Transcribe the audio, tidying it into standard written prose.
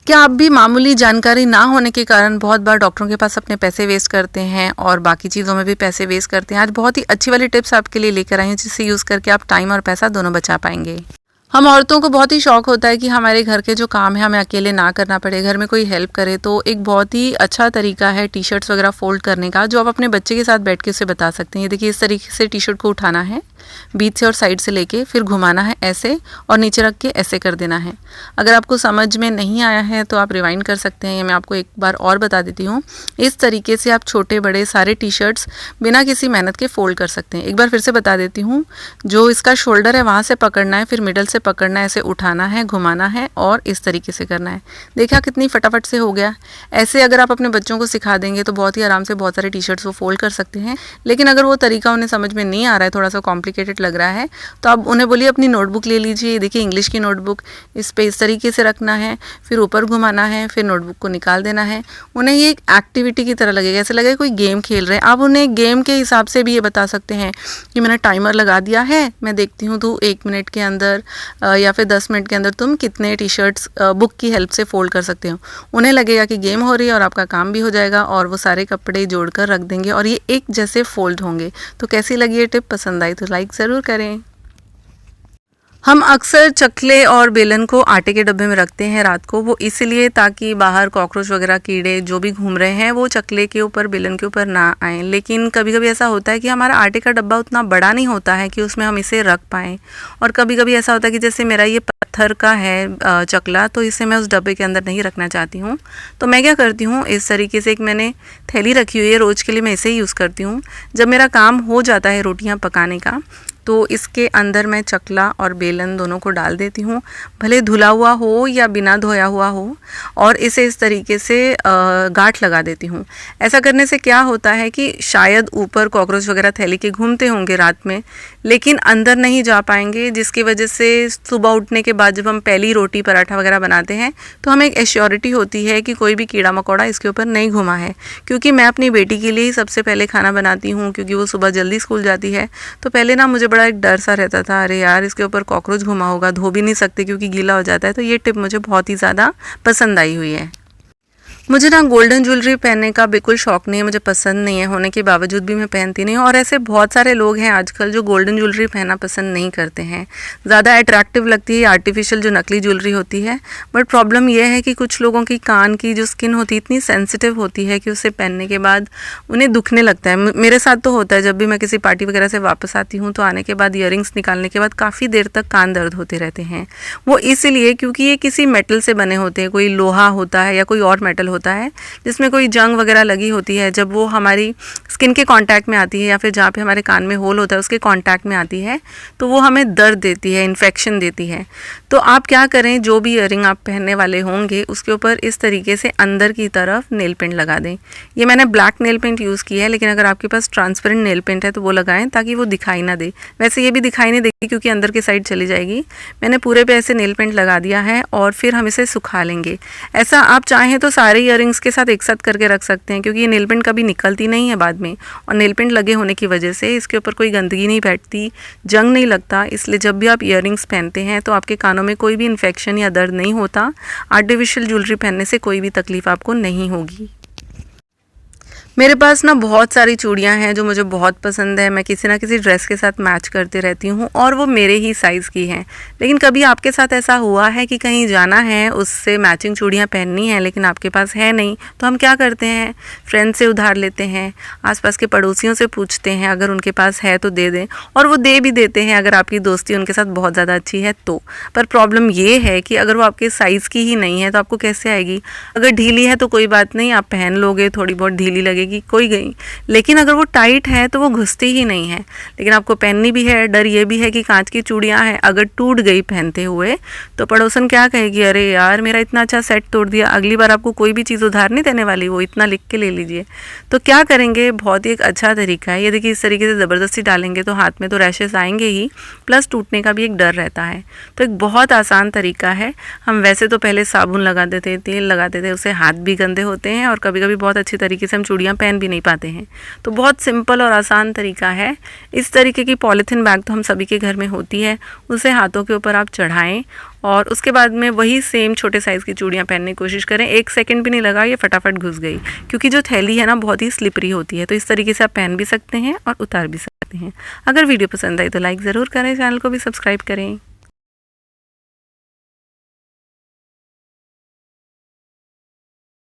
क्या आप भी मामूली जानकारी ना होने के कारण बहुत बार डॉक्टरों के पास अपने पैसे वेस्ट करते हैं और बाकी चीज़ों में भी पैसे वेस्ट करते हैं? आज बहुत ही अच्छी वाली टिप्स आपके लिए लेकर आई हूँ, जिसे यूज़ करके आप टाइम और पैसा दोनों बचा पाएंगे। हम औरतों को बहुत ही शौक होता है कि हमारे घर के जो काम है हमें अकेले ना करना पड़े, घर में कोई हेल्प करे। तो एक बहुत ही अच्छा तरीका है टी शर्ट्स वगैरह फोल्ड करने का, जो आप अपने बच्चे के साथ बैठ के उसे बता सकते हैं। ये देखिए, इस तरीके से टी शर्ट को उठाना है, बीच से और साइड से लेके फिर घुमाना है ऐसे, और नीचे रख के ऐसे कर देना है। अगर आपको समझ में नहीं आया है तो आप रिवाइंड कर सकते हैं, या मैं आपको एक बार और बता देती हूँ। इस तरीके से आप छोटे बड़े सारे टी शर्ट्स बिना किसी मेहनत के फोल्ड कर सकते हैं। एक बार फिर से बता देती हूँ। जो इसका शोल्डर है वहाँ से पकड़ना है, फिर मिडल से पकड़ना है, ऐसे उठाना है, घुमाना है और इस तरीके से करना है। देखा कितनी फटाफट से हो गया। ऐसे अगर आप अपने बच्चों को सिखा देंगे तो बहुत ही आराम से बहुत सारे टी शर्ट्स वो फोल्ड कर सकते हैं। लेकिन अगर वो तरीका उन्हें समझ में नहीं आ रहा है, थोड़ा सा कॉम्प्लिकेटेड लग रहा है, तो आप उन्हें बोलिए अपनी नोटबुक ले लीजिए। देखिए, इंग्लिश की नोटबुक, इस पे इस तरीके से रखना है, फिर ऊपर घुमाना है, फिर नोटबुक को निकाल देना है। उन्हें ये एक एक्टिविटी की तरह लगेगा, ऐसे लगेगा कोई गेम खेल रहे हैं। आप उन्हें गेम के हिसाब से भी ये बता सकते हैं कि मैंने टाइमर लगा दिया है, मैं देखती हूँ तो 1 मिनट के अंदर या फिर 10 मिनट के अंदर तुम कितने टी शर्ट्स बुक की हेल्प से फोल्ड कर सकते हो। उन्हें लगेगा कि गेम हो रही है और आपका काम भी हो जाएगा, और वो सारे कपड़े जोड़कर रख देंगे और ये एक जैसे फोल्ड होंगे। तो कैसी लगी ये टिप? पसंद आई तो लाइक ज़रूर करें। हम अक्सर चकले और बेलन को आटे के डब्बे में रखते हैं रात को, वो इसलिए ताकि बाहर कॉकरोच वगैरह कीड़े जो भी घूम रहे हैं वो चकले के ऊपर बेलन के ऊपर ना आए। लेकिन कभी कभी ऐसा होता है कि हमारा आटे का डब्बा उतना बड़ा नहीं होता है कि उसमें हम इसे रख पाएँ। और कभी कभी ऐसा होता है कि जैसे मेरा ये पत्थर का है चकला, तो इसे मैं उस डब्बे के अंदर नहीं रखना चाहती हूँ। तो मैं क्या करती हूँ, इस तरीके से एक मैंने थैली रखी हुई है, रोज़ के लिए मैं इसे ही यूज़ करती हूँ। जब मेरा काम हो जाता है रोटियाँ पकाने का, तो इसके अंदर मैं चकला और बेलन दोनों को डाल देती हूँ, भले धुला हुआ हो या बिना धोया हुआ हो, और इसे इस तरीके से गांठ लगा देती हूँ। ऐसा करने से क्या होता है कि शायद ऊपर कॉकरोच वगैरह थैली के घूमते होंगे रात में, लेकिन अंदर नहीं जा पाएंगे, जिसकी वजह से सुबह उठने के बाद जब हम पहली रोटी पराठा वगैरह बनाते हैं तो हमें एक एश्योरिटी होती है कि कोई भी कीड़ा मकोड़ा इसके ऊपर नहीं घुमा है। क्योंकि मैं अपनी बेटी के लिए ही सबसे पहले खाना बनाती हूँ, क्योंकि वो सुबह जल्दी स्कूल जाती है। तो पहले ना मुझे बड़ा एक डर सा रहता था, अरे यार इसके ऊपर कॉकरोच घुमा होगा, धो भी नहीं सकते क्योंकि गीला हो जाता है। तो ये टिप मुझे बहुत ही ज़्यादा पसंद आई हुई है। मुझे ना गोल्डन ज्वेलरी पहनने का बिल्कुल शौक नहीं है, मुझे पसंद नहीं है, होने के बावजूद भी मैं पहनती नहीं हूँ। और ऐसे बहुत सारे लोग हैं आजकल जो गोल्डन ज्वेलरी पहनना पसंद नहीं करते हैं, ज़्यादा अट्रैक्टिव लगती है आर्टिफिशियल जो नकली ज्वेलरी होती है। बट प्रॉब्लम यह है कि कुछ लोगों की कान की जो स्किन होती है इतनी सेंसिटिव होती है कि उसे पहनने के बाद उन्हें दुखने लगता है। मेरे साथ तो होता है, जब भी मैं किसी पार्टी वगैरह से वापस आती हूँ तो आने के बाद ईयरिंग्स निकालने के बाद काफ़ी देर तक कान दर्द होते रहते हैं। वो इसलिए क्योंकि ये किसी मेटल से बने होते हैं, कोई लोहा होता है या कोई और मेटल होता है जिसमें कोई जंग वगैरह लगी होती है। जब वो हमारी स्किन के कांटेक्ट में आती है या फिर जहाँ पे हमारे कान में होल होता है उसके कांटेक्ट में आती है, तो वो हमें दर्द देती है, इन्फेक्शन देती है। तो आप क्या करें, जो भी ईयरिंग आप पहनने वाले होंगे उसके ऊपर इस तरीके से अंदर की तरफ नेल पेंट लगा दें। ये मैंने ब्लैक नेल पेंट यूज़ किया है, लेकिन अगर आपके पास ट्रांसपेरेंट नेल पेंट है तो वो लगाएं ताकि वो दिखाई ना दे। वैसे ये भी दिखाई नहीं देगी क्योंकि अंदर की साइड चली जाएगी। मैंने पूरे पे ऐसे नेल पेंट लगा दिया है और फिर हम इसे सुखा लेंगे। ऐसा आप चाहें तो सारे ईयरिंग्स के साथ एक साथ करके रख सकते हैं, क्योंकि ये नेल पेंट कभी निकलती नहीं है बाद में, और नेल पेंट लगे होने की वजह से इसके ऊपर कोई गंदगी नहीं बैठती, जंग नहीं लगता। इसलिए जब भी आप ईयरिंग्स पहनते हैं तो आपके कानों में कोई भी इन्फेक्शन या दर्द नहीं होता। आर्टिफिशियल ज्वेलरी पहनने से कोई भी तकलीफ आपको नहीं होगी। मेरे पास ना बहुत सारी चूड़ियाँ हैं जो मुझे बहुत पसंद है, मैं किसी ना किसी ड्रेस के साथ मैच करते रहती हूँ और वो मेरे ही साइज़ की हैं। लेकिन कभी आपके साथ ऐसा हुआ है कि कहीं जाना है, उससे मैचिंग चूड़ियाँ पहननी है लेकिन आपके पास है नहीं, तो हम क्या करते हैं, फ्रेंड से उधार लेते हैं, आसपास के पड़ोसियों से पूछते हैं, अगर उनके पास है तो दे दें, और वो दे भी देते हैं अगर आपकी दोस्ती उनके साथ बहुत ज़्यादा अच्छी है तो। पर प्रॉब्लम ये है कि अगर वो आपके साइज़ की ही नहीं है तो आपको कैसे आएगी। अगर ढीली है तो कोई बात नहीं, आप पहन लोगे, थोड़ी बहुत ढीली लगेगी, कोई गई। लेकिन अगर वो टाइट है तो वो घुसती ही नहीं है। लेकिन आपको पहननी भी है, डर ये भी है कि कांच की चूड़ियाँ हैं, अगर टूट गई पहनते हुए तो पड़ोसन क्या कहेगी, अरे यार मेरा इतना अच्छा सेट तोड़ दिया, अगली बार आपको कोई भी चीज़ उधार नहीं देने वाली, वो इतना लिख के ले लीजिए। तो क्या करेंगे, बहुत ही एक अच्छा तरीका है। ये देखिए, इस तरीके से ज़बरदस्ती डालेंगे तो हाथ में तो रैशेस आएंगे ही, प्लस टूटने का भी एक डर रहता है। तो एक बहुत आसान तरीका है। हम वैसे तो पहले साबुन लगाते थे, तेल लगाते थे, उससे हाथ भी गंदे होते हैं और कभी कभी बहुत अच्छी तरीके से हम चूड़ियाँ चूड़ियाँ पहन भी नहीं पाते हैं। तो बहुत सिंपल और आसान तरीका है। इस तरीके की पॉलीथीन बैग तो हम सभी के घर में होती है, उसे हाथों के ऊपर आप चढ़ाएं और उसके बाद में वही सेम छोटे साइज़ की चूड़ियाँ पहनने की कोशिश करें। 1 सेकंड भी नहीं लगा, ये फटाफट घुस गई, क्योंकि जो थैली है ना बहुत ही स्लिपरी होती है। तो इस तरीके से आप पहन भी सकते हैं और उतार भी सकते हैं। अगर वीडियो पसंद आई तो लाइक ज़रूर करें, चैनल को भी सब्सक्राइब करें।